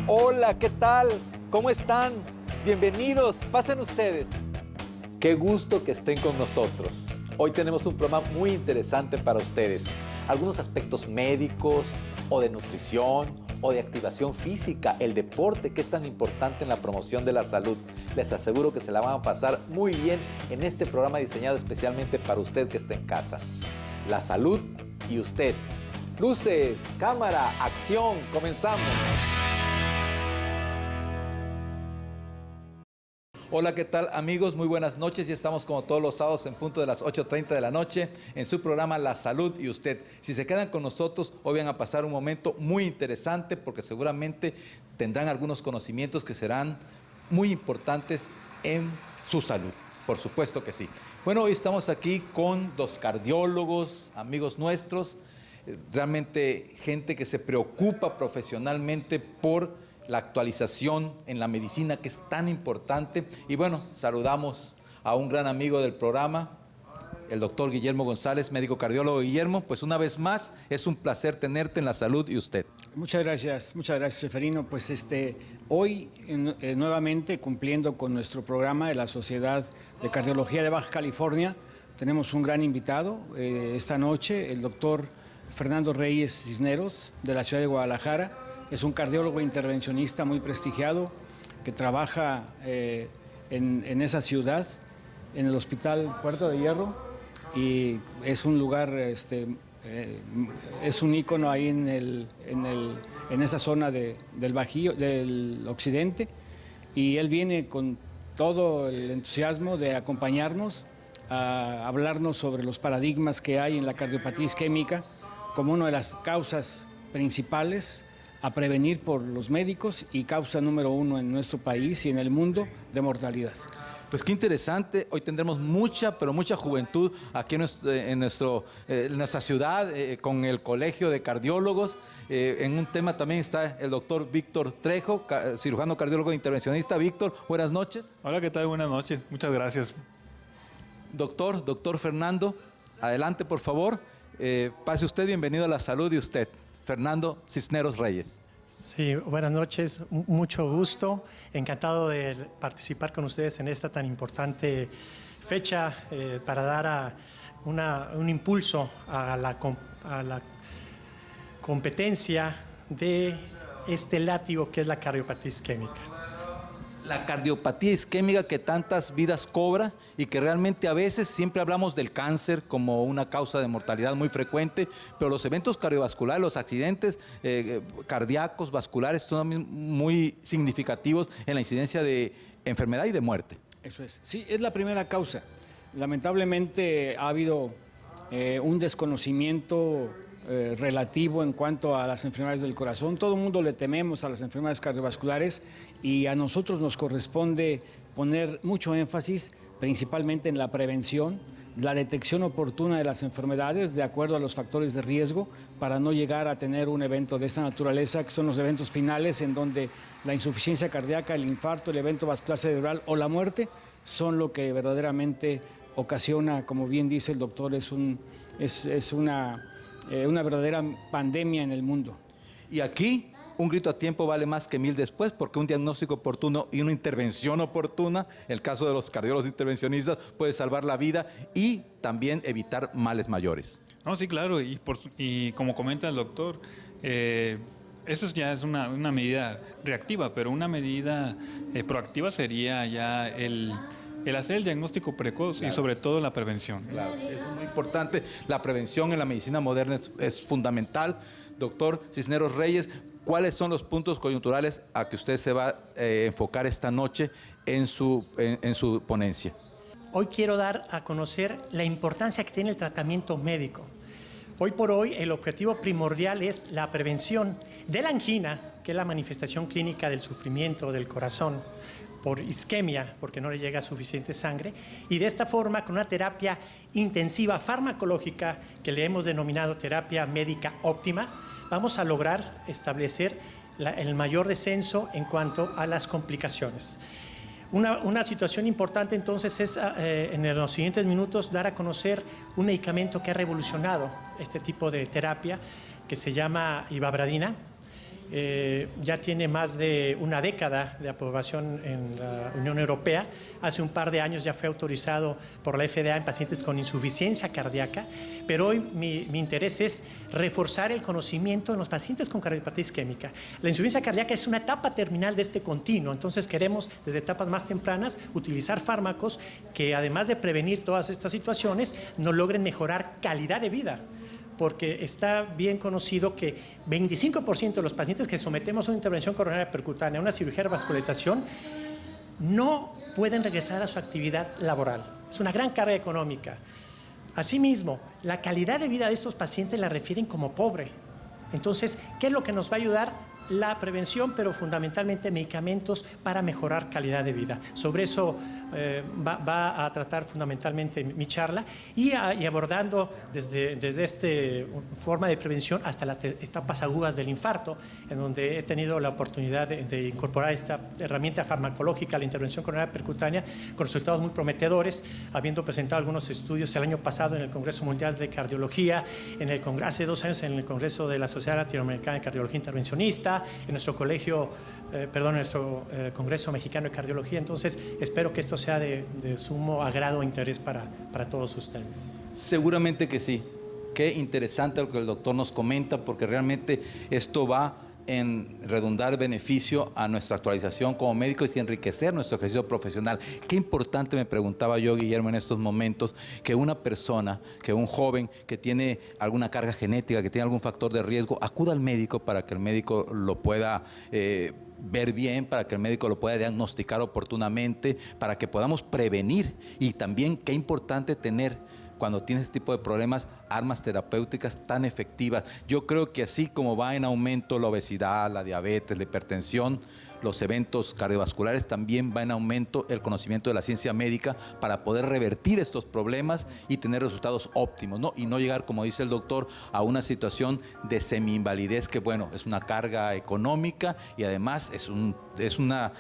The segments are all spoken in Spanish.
Hola, ¿qué tal? ¿Cómo están? Bienvenidos, pasen ustedes. Qué gusto que estén con nosotros. Hoy tenemos un programa muy interesante para ustedes. Algunos aspectos médicos o de nutrición o de activación física, el deporte que es tan importante en la promoción de la salud. Les aseguro que se la van a pasar muy bien en este programa diseñado especialmente para usted que está en casa. La salud y usted. Luces, cámara, acción, comenzamos. Hola, ¿qué tal amigos? Muy buenas noches. Ya estamos como todos los sábados en punto de las 8:30 de la noche en su programa La Salud y Usted. Si se quedan con nosotros, hoy van a pasar un momento muy interesante porque seguramente tendrán algunos conocimientos que serán muy importantes en su salud. Por supuesto que sí. Bueno, hoy estamos aquí con dos cardiólogos, amigos nuestros, realmente gente que se preocupa profesionalmente por la actualización en la medicina que es tan importante. Y bueno, saludamos a un gran amigo del programa, el doctor Guillermo González, médico cardiólogo. Guillermo, pues una vez más, es un placer tenerte en La Salud y Usted. Muchas gracias, Seferino. Pues hoy nuevamente cumpliendo con nuestro programa de la Sociedad de Cardiología de Baja California, tenemos un gran invitado esta noche, el doctor Fernando Reyes Cisneros, de la ciudad de Guadalajara. Es un cardiólogo intervencionista muy prestigiado que trabaja en esa ciudad, en el Hospital Puerta de Hierro, y es un lugar, es un ícono ahí en esa zona del Bajío, del occidente, y él viene con todo el entusiasmo de acompañarnos a hablarnos sobre los paradigmas que hay en la cardiopatía isquémica como una de las causas principales a prevenir por los médicos y causa número 1 en nuestro país y en el mundo de mortalidad. Pues qué interesante, hoy tendremos mucha juventud aquí en nuestra ciudad, con el Colegio de Cardiólogos. En un tema también está el doctor Víctor Trejo, cirujano cardiólogo intervencionista. Víctor, buenas noches. Hola, ¿qué tal? Buenas noches, muchas gracias. Doctor Fernando, adelante por favor. Pase usted, bienvenido a La Salud y Usted. Fernando Cisneros Reyes. Sí, buenas noches, mucho gusto, encantado de participar con ustedes en esta tan importante fecha para dar un impulso a la competencia de este látigo que es la cardiopatía isquémica. La cardiopatía isquémica que tantas vidas cobra y que realmente a veces siempre hablamos del cáncer como una causa de mortalidad muy frecuente, pero los eventos cardiovasculares, los accidentes cardíacos, vasculares son muy significativos en la incidencia de enfermedad y de muerte. Eso es. Sí, es la primera causa. Lamentablemente ha habido un desconocimiento relativo en cuanto a las enfermedades del corazón. Todo el mundo le tememos a las enfermedades cardiovasculares y a nosotros nos corresponde poner mucho énfasis principalmente en la prevención, la detección oportuna de las enfermedades de acuerdo a los factores de riesgo para no llegar a tener un evento de esta naturaleza, que son los eventos finales en donde la insuficiencia cardíaca, el infarto, el evento vascular cerebral o la muerte son lo que verdaderamente ocasiona, como bien dice el doctor, es una verdadera pandemia en el mundo. Y aquí, un grito a tiempo vale más que 1000 después, porque un diagnóstico oportuno y una intervención oportuna, el caso de los cardiólogos intervencionistas, puede salvar la vida y también evitar males mayores. No, sí, claro, y como comenta el doctor, eso ya es una medida reactiva, pero una medida proactiva sería ya el hacer el diagnóstico precoz, claro, y sobre todo la prevención. Claro, eso es muy importante. La prevención en la medicina moderna es fundamental. Doctor Cisneros Reyes, ¿cuáles son los puntos coyunturales a que usted se va a enfocar esta noche en su ponencia? Hoy quiero dar a conocer la importancia que tiene el tratamiento médico. Hoy por hoy el objetivo primordial es la prevención de la angina, que es la manifestación clínica del sufrimiento del corazón por isquemia, porque no le llega suficiente sangre, y de esta forma con una terapia intensiva farmacológica que le hemos denominado terapia médica óptima, vamos a lograr establecer el mayor descenso en cuanto a las complicaciones. Una situación importante entonces es en los siguientes minutos dar a conocer un medicamento que ha revolucionado este tipo de terapia que se llama ivabradina. ya tiene más de una década de aprobación en la Unión Europea. Hace un par de años ya fue autorizado por la FDA en pacientes con insuficiencia cardíaca, pero hoy mi interés es reforzar el conocimiento en los pacientes con cardiopatía isquémica. La insuficiencia cardíaca es una etapa terminal de este continuo, entonces queremos desde etapas más tempranas utilizar fármacos que, además de prevenir todas estas situaciones, nos logren mejorar calidad de vida, porque está bien conocido que 25% de los pacientes que sometemos a una intervención coronaria percutánea, a una cirugía de vascularización, no pueden regresar a su actividad laboral. Es una gran carga económica. Asimismo, la calidad de vida de estos pacientes la refieren como pobre. Entonces, ¿qué es lo que nos va a ayudar? La prevención, pero fundamentalmente medicamentos para mejorar calidad de vida. Sobre eso va a tratar fundamentalmente mi charla y abordando desde esta forma de prevención hasta las etapas agudas del infarto, en donde he tenido la oportunidad de incorporar esta herramienta farmacológica a la intervención coronaria percutánea con resultados muy prometedores, habiendo presentado algunos estudios el año pasado en el Congreso Mundial de Cardiología, hace 2 años en el Congreso de la Sociedad Latinoamericana de Cardiología Intervencionista, en nuestro Congreso Mexicano de Cardiología. Entonces, espero que esto sea de sumo agrado e interés para todos ustedes. Seguramente que sí. Qué interesante lo que el doctor nos comenta, porque realmente esto va en redundar beneficio a nuestra actualización como médicos y enriquecer nuestro ejercicio profesional. Qué importante, me preguntaba yo, Guillermo, en estos momentos, que una persona, que un joven que tiene alguna carga genética, que tiene algún factor de riesgo, acuda al médico para que el médico lo pueda ver bien, para que el médico lo pueda diagnosticar oportunamente, para que podamos prevenir. Y también qué importante tener, cuando tienes este tipo de problemas, armas terapéuticas tan efectivas. Yo creo que así como va en aumento la obesidad, la diabetes, la hipertensión, los eventos cardiovasculares, también va en aumento el conocimiento de la ciencia médica para poder revertir estos problemas y tener resultados óptimos, ¿no? Y no llegar, como dice el doctor, a una situación de semi-invalidez que, bueno, es una carga económica y además es una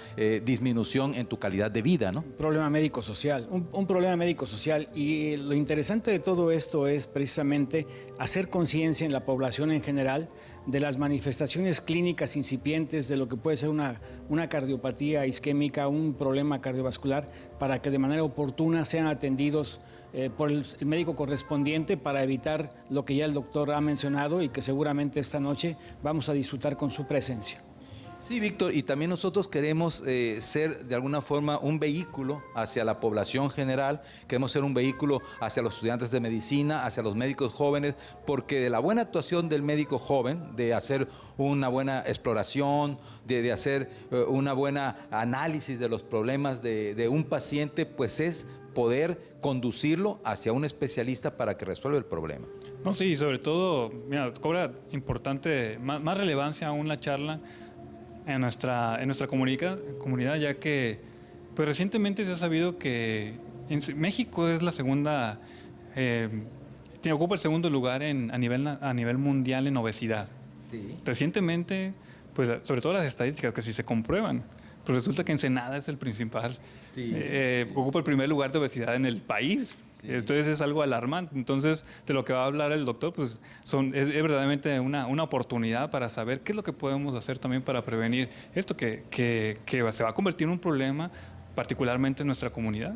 disminución en tu calidad de vida, ¿no? Un problema médico-social, un problema médico-social. Y lo interesante de todo esto es precisamente hacer conciencia en la población en general de las manifestaciones clínicas incipientes de lo que puede ser una cardiopatía isquémica, un problema cardiovascular, para que de manera oportuna sean atendidos por el médico correspondiente para evitar lo que ya el doctor ha mencionado y que seguramente esta noche vamos a disfrutar con su presencia. Sí, Víctor, y también nosotros queremos ser de alguna forma un vehículo hacia la población general, queremos ser un vehículo hacia los estudiantes de medicina, hacia los médicos jóvenes, porque de la buena actuación del médico joven, de hacer una buena exploración, de hacer una buena análisis de los problemas de un paciente, pues es poder conducirlo hacia un especialista para que resuelva el problema. No, sí, sobre todo, mira, cobra importante, más relevancia aún la charla en nuestra comunidad, ya que pues recientemente se ha sabido que México es la segunda, ocupa el segundo lugar a nivel mundial en obesidad. Sí. Recientemente, pues sobre todo las estadísticas que si se comprueban, pues resulta que Ensenada es el principal, sí. Ocupa el primer lugar de obesidad en el país. Sí. Entonces es algo alarmante. Entonces, de lo que va a hablar el doctor, pues es verdaderamente una oportunidad para saber qué es lo que podemos hacer también para prevenir esto que se va a convertir en un problema, particularmente en nuestra comunidad.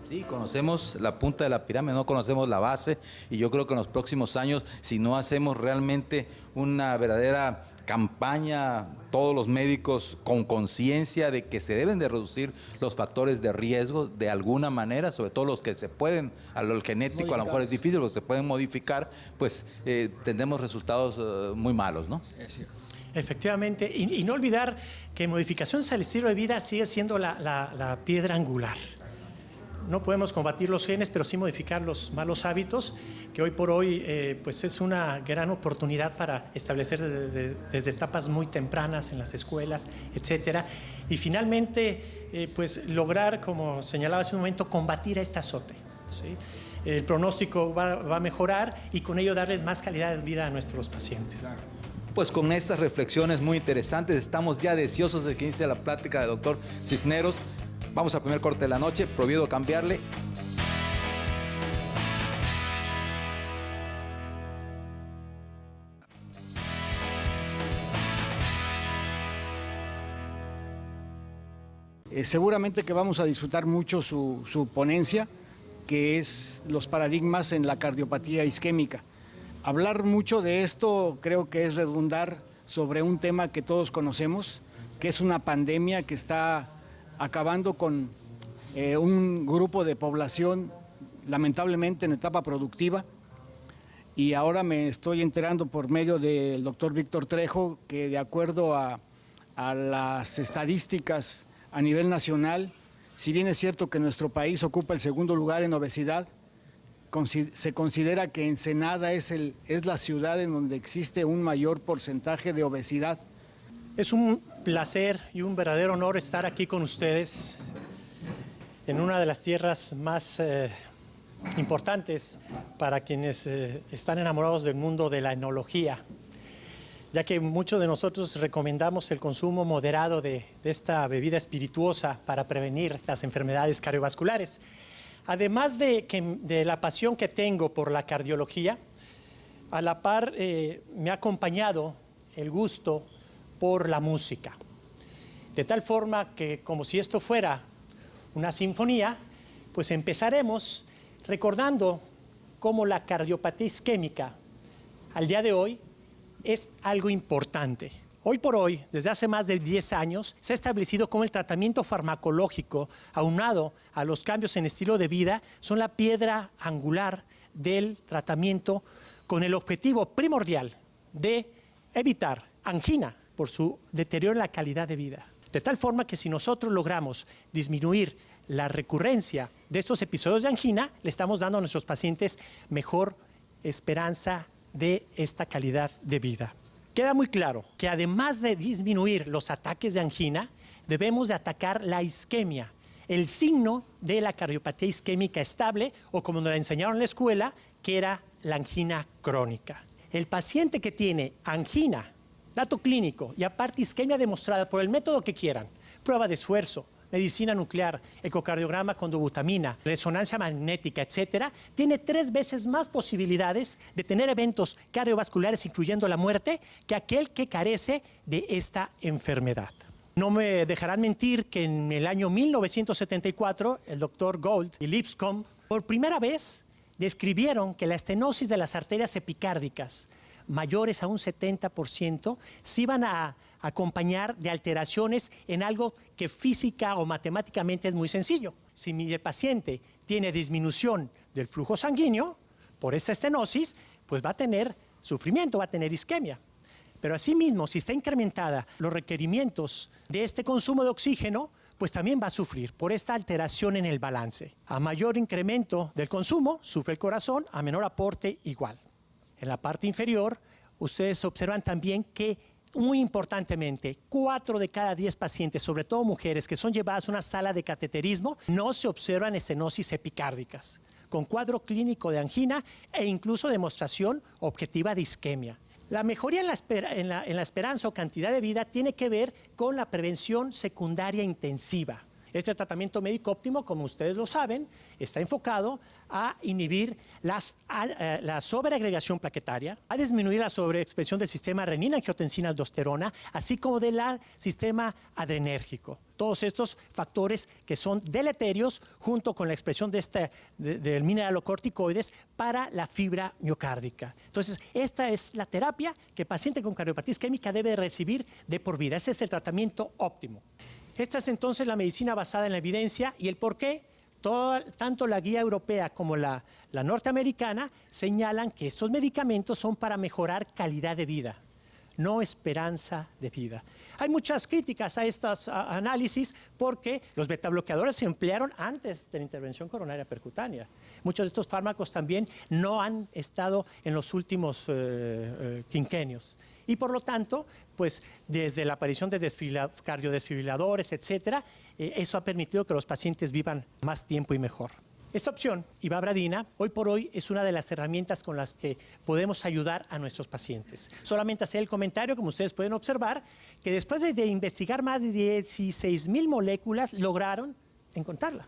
Sí, conocemos la punta de la pirámide, no conocemos la base, y yo creo que en los próximos años, si no hacemos realmente una verdadera campaña, todos los médicos con conciencia de que se deben de reducir los factores de riesgo de alguna manera, sobre todo los que se pueden, el genético a lo mejor es difícil, los que se pueden modificar, pues tendremos resultados muy malos, ¿no? Efectivamente, y no olvidar que modificaciones al estilo de vida sigue siendo la piedra angular. No podemos combatir los genes, pero sí modificar los malos hábitos, que hoy por hoy pues es una gran oportunidad para establecer desde etapas muy tempranas en las escuelas, etcétera. Y finalmente, pues lograr, como señalaba hace un momento, combatir a este azote, ¿sí? El pronóstico va a mejorar y con ello darles más calidad de vida a nuestros pacientes. Claro. Pues con estas reflexiones muy interesantes, estamos ya deseosos de que inicie la plática del doctor Cisneros. Vamos al primer corte de la noche, prohibido cambiarle. Seguramente que vamos a disfrutar mucho su ponencia, que es los paradigmas en la cardiopatía isquémica. Hablar mucho de esto creo que es redundar sobre un tema que todos conocemos, que es una pandemia que está acabando con un grupo de población lamentablemente en etapa productiva. Y ahora me estoy enterando por medio del doctor Víctor Trejo que de acuerdo a las estadísticas a nivel nacional, si bien es cierto que nuestro país ocupa el segundo lugar en obesidad, se considera que Ensenada es la ciudad en donde existe un mayor porcentaje de obesidad. Es un placer y un verdadero honor estar aquí con ustedes en una de las tierras más importantes para quienes están enamorados del mundo de la enología, ya que muchos de nosotros recomendamos el consumo moderado de esta bebida espirituosa para prevenir las enfermedades cardiovasculares. Además de la pasión que tengo por la cardiología, a la par me ha acompañado el gusto por la música. De tal forma que, como si esto fuera una sinfonía, pues empezaremos recordando cómo la cardiopatía isquémica al día de hoy es algo importante. Hoy por hoy, desde hace más de 10 años, se ha establecido cómo el tratamiento farmacológico, aunado a los cambios en estilo de vida, son la piedra angular del tratamiento con el objetivo primordial de evitar angina por su deterioro en la calidad de vida. De tal forma que si nosotros logramos disminuir la recurrencia de estos episodios de angina, le estamos dando a nuestros pacientes mejor esperanza de esta calidad de vida. Queda muy claro que además de disminuir los ataques de angina, debemos de atacar la isquemia, el signo de la cardiopatía isquémica estable, o como nos la enseñaron en la escuela, que era la angina crónica. El paciente que tiene angina, dato clínico, y aparte isquemia demostrada por el método que quieran, prueba de esfuerzo, medicina nuclear, ecocardiograma con dobutamina, resonancia magnética, etcétera, tiene 3 veces más posibilidades de tener eventos cardiovasculares, incluyendo la muerte, que aquel que carece de esta enfermedad. No me dejarán mentir que en el año 1974, el doctor Gold y Lipscomb, por primera vez, describieron que la estenosis de las arterias epicárdicas mayores a un 70% se iban a acompañar de alteraciones en algo que física o matemáticamente es muy sencillo. Si mi paciente tiene disminución del flujo sanguíneo por esta estenosis, pues va a tener sufrimiento, va a tener isquemia. Pero asimismo, si está incrementada los requerimientos de este consumo de oxígeno, pues también va a sufrir por esta alteración en el balance. A mayor incremento del consumo, sufre el corazón, a menor aporte, igual. En la parte inferior, ustedes observan también que, muy importantemente, 4 de cada 10 pacientes, sobre todo mujeres, que son llevadas a una sala de cateterismo, no se observan estenosis epicárdicas, con cuadro clínico de angina e incluso demostración objetiva de isquemia. La mejoría en la esperanza o cantidad de vida tiene que ver con la prevención secundaria intensiva. Este tratamiento médico óptimo, como ustedes lo saben, está enfocado a inhibir la sobreagregación plaquetaria, a disminuir la sobreexpresión del sistema renina-angiotensina-aldosterona, así como del sistema adrenérgico. Todos estos factores que son deleterios junto con la expresión del mineralocorticoides para la fibra miocárdica. Entonces, esta es la terapia que el paciente con cardiopatía isquémica debe recibir de por vida. Ese es el tratamiento óptimo. Esta es entonces la medicina basada en la evidencia y el por qué tanto la guía europea como la norteamericana señalan que estos medicamentos son para mejorar calidad de vida, no esperanza de vida. Hay muchas críticas a estos análisis porque los betabloqueadores se emplearon antes de la intervención coronaria percutánea. Muchos de estos fármacos también no han estado en los últimos quinquenios. Y por lo tanto, pues desde la aparición de cardiodesfibriladores, etcétera, eso ha permitido que los pacientes vivan más tiempo y mejor. Esta opción, ivabradina, hoy por hoy es una de las herramientas con las que podemos ayudar a nuestros pacientes. Solamente hacer el comentario, como ustedes pueden observar, que después de investigar más de 16,000 moléculas, lograron encontrarla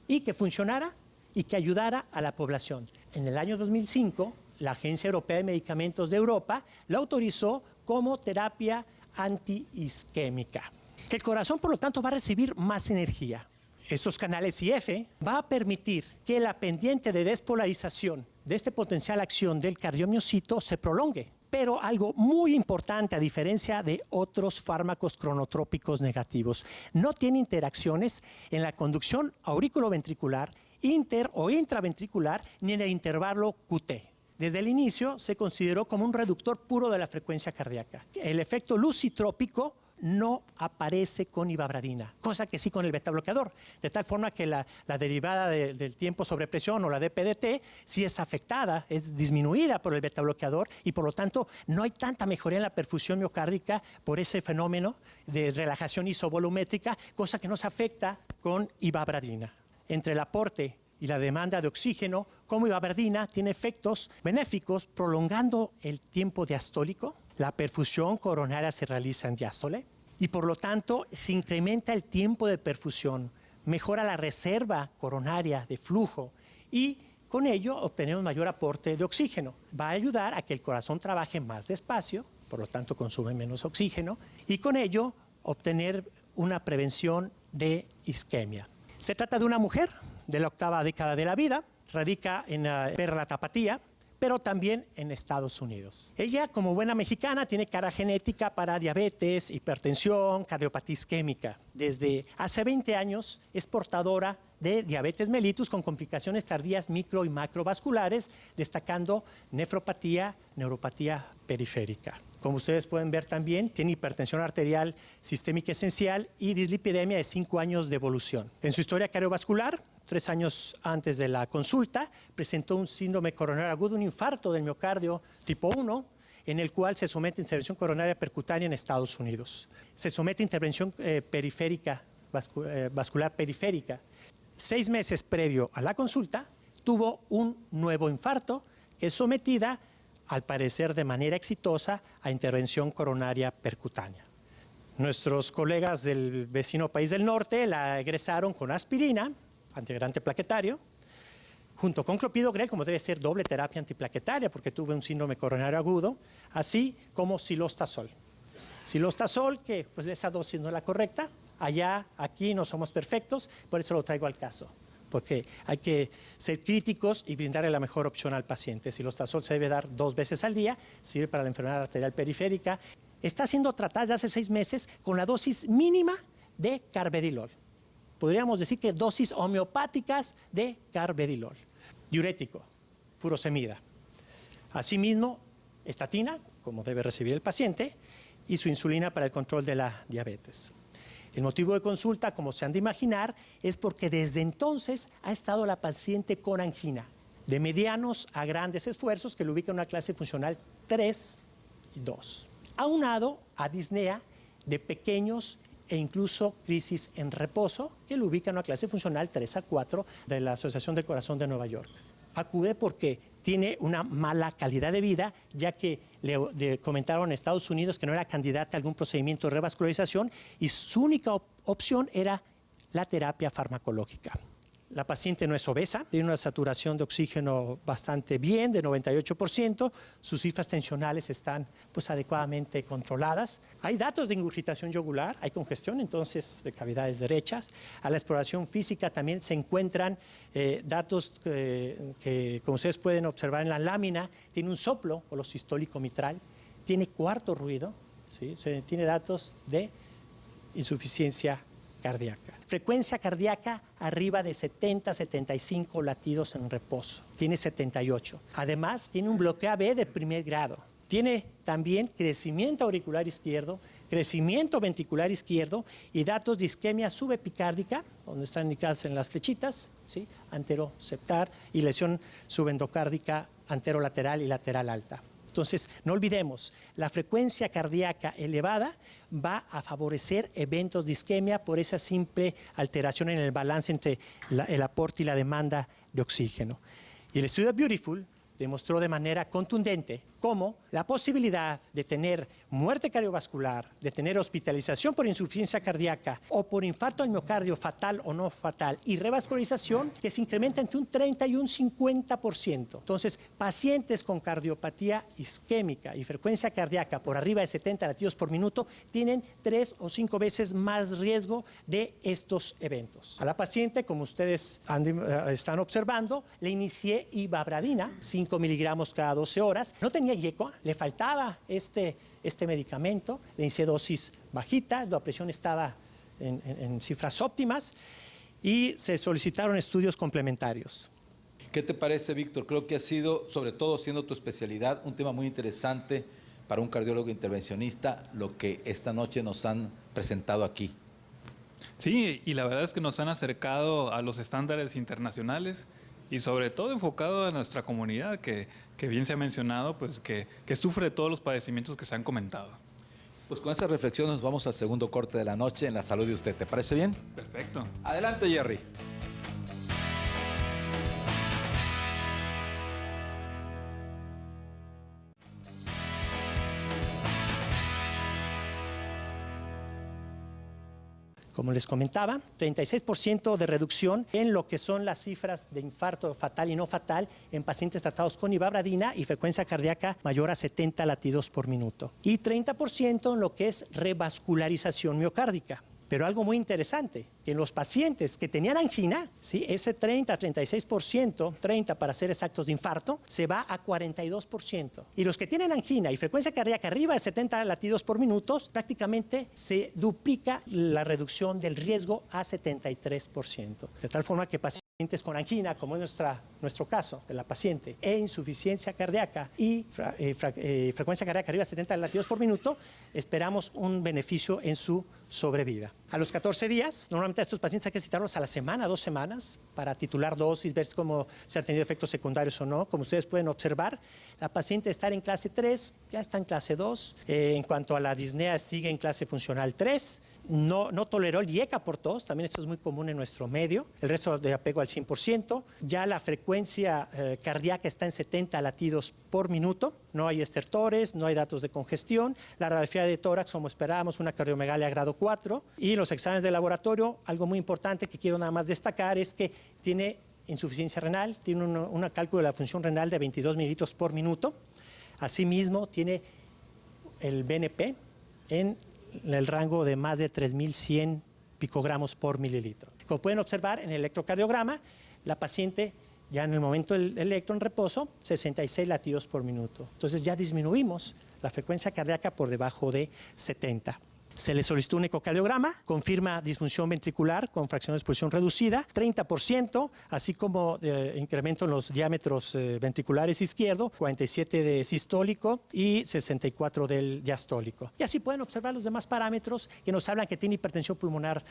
y que funcionara y que ayudara a la población. En el año 2005, la Agencia Europea de Medicamentos de Europa la autorizó como terapia antiisquémica. que el corazón, por lo tanto, va a recibir más energía. Estos canales IF va a permitir que la pendiente de despolarización de este potencial acción del cardiomiocito se prolongue. Pero algo muy importante, a diferencia de otros fármacos cronotrópicos negativos, no tiene interacciones en la conducción auriculoventricular, inter o intraventricular, ni en el intervalo QT. Desde el inicio se consideró como un reductor puro de la frecuencia cardíaca. El efecto lucitrópico no aparece con ivabradina, cosa que sí con el beta bloqueador, de tal forma que la derivada del tiempo sobre presión o la DPDT sí es afectada, es disminuida por el beta bloqueador y por lo tanto no hay tanta mejoría en la perfusión miocárdica por ese fenómeno de relajación isovolumétrica, cosa que no se afecta con ivabradina. Entre el aporte y la demanda de oxígeno, como ivabradina tiene efectos benéficos prolongando el tiempo diastólico. La perfusión coronaria se realiza en diástole y por lo tanto se incrementa el tiempo de perfusión, mejora la reserva coronaria de flujo y con ello obtenemos mayor aporte de oxígeno. Va a ayudar a que el corazón trabaje más despacio, por lo tanto consume menos oxígeno y con ello obtener una prevención de isquemia. Se trata de una mujer de la 8ª década de la vida, radica en Perla Tapatía, pero también en Estados Unidos. Ella, como buena mexicana, tiene carga genética para diabetes, hipertensión, cardiopatía isquémica. Desde hace 20 años es portadora de diabetes mellitus con complicaciones tardías micro y macrovasculares, destacando nefropatía, neuropatía periférica. Como ustedes pueden ver también, tiene hipertensión arterial sistémica esencial y dislipidemia de 5 años de evolución. En su historia cardiovascular, 3 años antes de la consulta, presentó un síndrome coronario agudo, un infarto del miocardio tipo 1, en el cual se somete a intervención coronaria percutánea en Estados Unidos. Se somete a intervención periférica, vascular periférica. 6 meses previo a la consulta, tuvo un nuevo infarto que es sometida, al parecer de manera exitosa, a intervención coronaria percutánea. Nuestros colegas del vecino país del norte la egresaron con aspirina, antiagrante plaquetario, junto con clopidogrel, como debe ser doble terapia antiplaquetaria, porque tuve un síndrome coronario agudo, así como cilostazol. Cilostazol, que pues esa dosis no es la correcta, aquí no somos perfectos, por eso lo traigo al caso, porque hay que ser críticos y brindarle la mejor opción al paciente. Cilostazol se debe dar 2 veces al día, sirve para la enfermedad arterial periférica. Está siendo tratada desde hace 6 meses con la dosis mínima de carvedilol. Podríamos decir que dosis homeopáticas de carvedilol. Diurético, furosemida. Asimismo, estatina, como debe recibir el paciente, y su insulina para el control de la diabetes. El motivo de consulta, como se han de imaginar, es porque desde entonces ha estado la paciente con angina, de medianos a grandes esfuerzos, que lo ubica en una clase funcional 3 y 2, aunado a disnea de pequeños e incluso crisis en reposo, que lo ubica en una clase funcional 3 a 4 de la Asociación del Corazón de Nueva York. Acude porque tiene una mala calidad de vida, ya que le comentaron en Estados Unidos que no era candidata a algún procedimiento de revascularización y su única opción era la terapia farmacológica. La paciente no es obesa, tiene una saturación de oxígeno bastante bien, de 98%, sus cifras tensionales están pues, adecuadamente controladas. Hay datos de ingurgitación yugular, hay congestión entonces de cavidades derechas. A la exploración física también se encuentran datos que, como ustedes pueden observar en la lámina, tiene un soplo o lo sistólico mitral, tiene cuarto ruido, ¿sí? Tiene datos de insuficiencia cardíaca. Frecuencia cardíaca arriba de 70-75 latidos en reposo. Tiene 78. Además, tiene un bloqueo AB de primer grado. Tiene también crecimiento auricular izquierdo, crecimiento ventricular izquierdo y datos de isquemia subepicárdica, donde están indicadas en las flechitas, ¿sí? Anteroseptal y lesión subendocárdica anterolateral y lateral alta. Entonces, no olvidemos, la frecuencia cardíaca elevada va a favorecer eventos de isquemia por esa simple alteración en el balance entre el aporte y la demanda de oxígeno. Y el estudio Beautiful demostró de manera contundente cómo la posibilidad de tener muerte cardiovascular, de tener hospitalización por insuficiencia cardíaca o por infarto al miocardio fatal o no fatal y revascularización que se incrementa entre un 30 y un 50%. Entonces, pacientes con cardiopatía isquémica y frecuencia cardíaca por arriba de 70 latidos por minuto tienen 3 o 5 veces más riesgo de estos eventos. A la paciente, como ustedes están observando, le inicié ibabradina, 5 miligramos cada 12 horas. No tenía IECO, le faltaba este medicamento, le inicié dosis bajita, la presión estaba en cifras óptimas y se solicitaron estudios complementarios. ¿Qué te parece, Víctor? Creo que ha sido, sobre todo siendo tu especialidad, un tema muy interesante para un cardiólogo intervencionista, lo que esta noche nos han presentado aquí. Sí, y la verdad es que nos han acercado a los estándares internacionales y sobre todo enfocado a nuestra comunidad que bien se ha mencionado, pues que sufre de todos los padecimientos que se han comentado. Pues con esa reflexión nos vamos al segundo corte de la noche en La Salud de Usted. ¿Te parece bien? Perfecto. Adelante, Jerry. Como les comentaba, 36% de reducción en lo que son las cifras de infarto fatal y no fatal en pacientes tratados con ibabradina y frecuencia cardíaca mayor a 70 latidos por minuto. Y 30% en lo que es revascularización miocárdica. Pero algo muy interesante, que en los pacientes que tenían angina, ¿sí? Ese 36%, 30 para ser exactos de infarto, se va a 42%. Y los que tienen angina y frecuencia cardíaca arriba de 70 latidos por minuto, prácticamente se duplica la reducción del riesgo a 73%. De tal forma que pacientes con angina, como es nuestro caso de la paciente, e insuficiencia cardíaca y frecuencia cardíaca arriba de 70 latidos por minuto, esperamos un beneficio en su sobrevida. A los 14 días, normalmente a estos pacientes hay que citarlos a la semana, 2 semanas, para titular dosis, ver cómo se han tenido efectos secundarios o no. Como ustedes pueden observar, la paciente está en clase 3, ya está en clase 2. En cuanto a la disnea, sigue en clase funcional 3. No toleró el IECA por tos, también esto es muy común en nuestro medio. El resto de apego al 100%. Ya la frecuencia cardíaca está en 70 latidos por minuto. No hay estertores, no hay datos de congestión. La radiografía de tórax, como esperábamos, una cardiomegalia grado 4. Y los exámenes de laboratorio, algo muy importante que quiero nada más destacar es que tiene insuficiencia renal, tiene un cálculo de la función renal de 22 mililitros por minuto. Asimismo, tiene el BNP en el rango de más de 3.100 picogramos por mililitro. Como pueden observar en el electrocardiograma, la paciente ya en el momento del electro en reposo, 66 latidos por minuto. Entonces ya disminuimos la frecuencia cardíaca por debajo de 70. Se le solicitó un ecocardiograma, confirma disfunción ventricular con fracción de expulsión reducida, 30%, así como incremento en los diámetros ventriculares izquierdo, 47 de sistólico y 64 del diastólico. Y así pueden observar los demás parámetros que nos hablan que tiene hipertensión pulmonar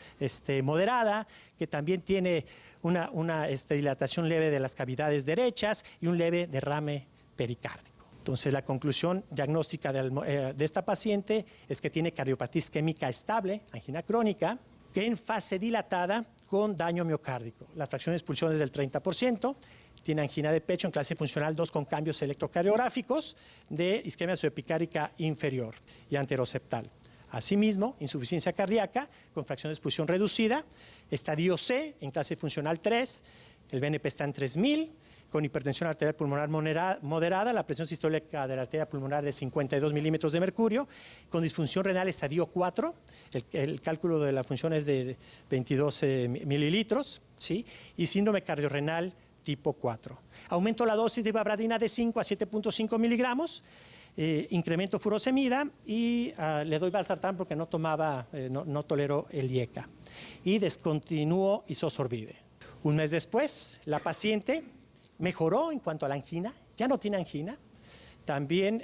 moderada, que también tiene una dilatación leve de las cavidades derechas y un leve derrame pericárdico. Entonces, la conclusión diagnóstica de esta paciente es que tiene cardiopatía isquémica estable, angina crónica, que en fase dilatada con daño miocárdico. La fracción de expulsión es del 30%, tiene angina de pecho en clase funcional 2 con cambios electrocardiográficos de isquemia subepicárica inferior y anteroseptal. Asimismo, insuficiencia cardíaca con fracción de expulsión reducida, estadio C en clase funcional 3, el BNP está en 3000, con hipertensión arterial pulmonar moderada, la presión sistólica de la arteria pulmonar de 52 milímetros de mercurio, con disfunción renal estadio 4, el cálculo de la función es de 22 mililitros, ¿sí? Y síndrome cardiorrenal tipo 4. Aumento la dosis de ibabradina de 5 a 7.5 miligramos, incremento furosemida y le doy valsartán porque no toleró el IECA. Y descontinúo isosorbide. Un mes después, la paciente mejoró en cuanto a la angina, ya no tiene angina. También,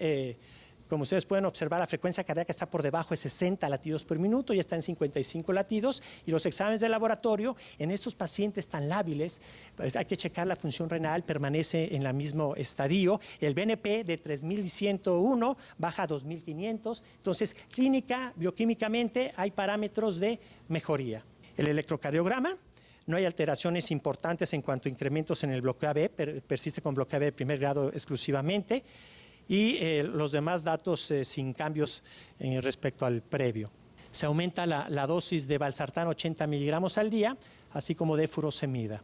como ustedes pueden observar, la frecuencia cardíaca está por debajo de 60 latidos por minuto, ya está en 55 latidos. Y los exámenes de laboratorio en estos pacientes tan lábiles, pues hay que checar la función renal, permanece en el mismo estadio. El BNP de 3.101 baja a 2.500. Entonces, clínica, bioquímicamente, hay parámetros de mejoría. El electrocardiograma. No hay alteraciones importantes en cuanto a incrementos en el bloqueo AB, persiste con bloqueo AB de primer grado exclusivamente. y los demás datos sin cambios respecto al previo. Se aumenta la dosis de valsartán 80 miligramos al día, así como de furosemida.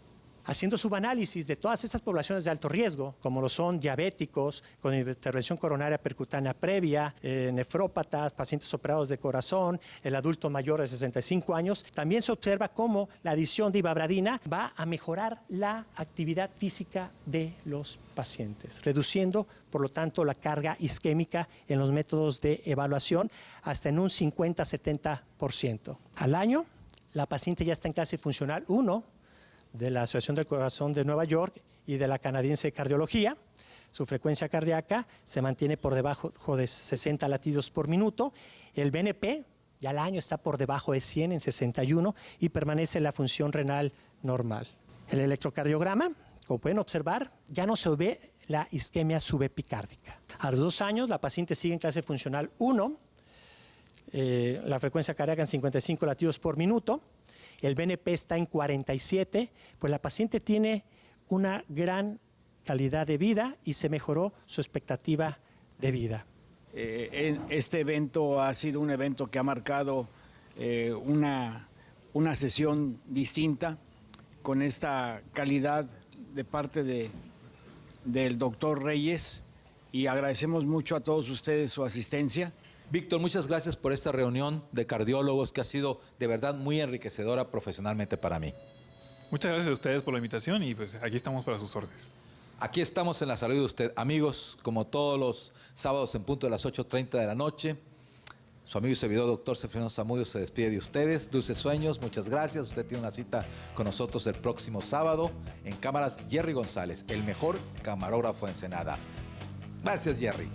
Haciendo subanálisis de todas estas poblaciones de alto riesgo, como lo son diabéticos, con intervención coronaria percutánea previa, nefrópatas, pacientes operados de corazón, el adulto mayor de 65 años, también se observa cómo la adición de ibabradina va a mejorar la actividad física de los pacientes, reduciendo, por lo tanto, la carga isquémica en los métodos de evaluación hasta en un 50-70%. Al año, la paciente ya está en clase funcional 1, de la Asociación del Corazón de Nueva York y de la Canadiense de Cardiología. Su frecuencia cardíaca se mantiene por debajo de 60 latidos por minuto. El BNP ya al año está por debajo de 100 en 61 y permanece la función renal normal. El electrocardiograma, como pueden observar, ya no se ve la isquemia subepicárdica. A los 2 años la paciente sigue en clase funcional 1, la frecuencia cardíaca en 55 latidos por minuto. El BNP está en 47, pues la paciente tiene una gran calidad de vida y se mejoró su expectativa de vida. Este evento ha sido un evento que ha marcado una sesión distinta, con esta calidad de parte del doctor Reyes, y agradecemos mucho a todos ustedes su asistencia. Víctor, muchas gracias por esta reunión de cardiólogos que ha sido de verdad muy enriquecedora profesionalmente para mí. Muchas gracias a ustedes por la invitación y pues aquí estamos para sus órdenes. Aquí estamos en la salud de usted. Amigos, como todos los sábados en punto de las 8:30 de la noche, su amigo y servidor, doctor Zeferino Zamudio, se despide de ustedes. Dulces sueños, muchas gracias. Usted tiene una cita con nosotros el próximo sábado. En cámaras, Jerry González, el mejor camarógrafo en Ensenada. Gracias, Jerry.